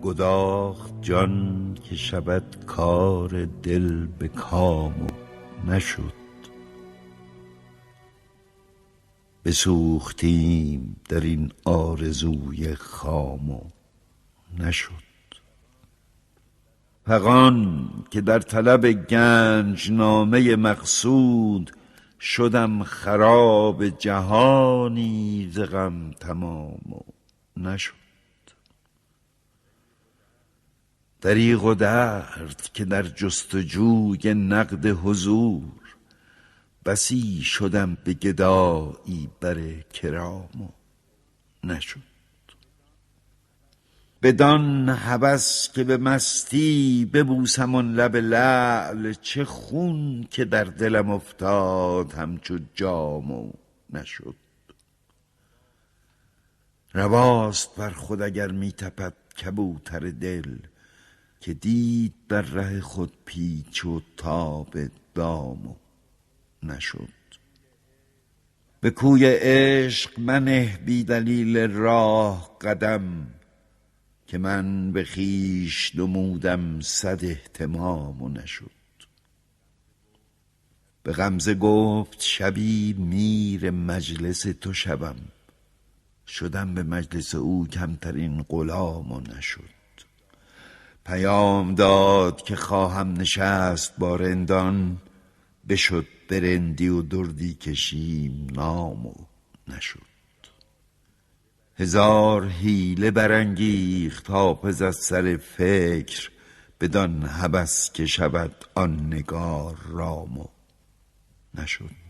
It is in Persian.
گداخت جان که شود کار دل به کام و نشد. بسوختیم در این آرزوی خام و نشد. فغان که در طلب گنجنامه مقصود شدم خراب جهانی ز غم تمام و نشد. دریغ و درد که در جستجوی نقد حضور بسی شدم به گدایی بر کرام و نشد. بدان هوس که به مستی ببوسم آن لب لعل، چه خون که در دلم افتاد همچو جام و نشد. رواست بر خود اگر می تپد کبوتر دل، که دید در ره خود پیچ و تاب دام و نشد. به کوی عشق منه بی دلیل راه قدم، که من به خویش نمودم صد اهتمام و نشد. به غمزه گفت شبی میر مجلس تو شوم، شدم به مجلس او کمترین غلام و نشد. پیام داد که خواهم نشست با رندان، بشد برندی و دردی کشیم نام و نشد. هزار حیله برانگیخت حافظ از سر فکر، بدان هوس که شود آن نگار رام و نشد.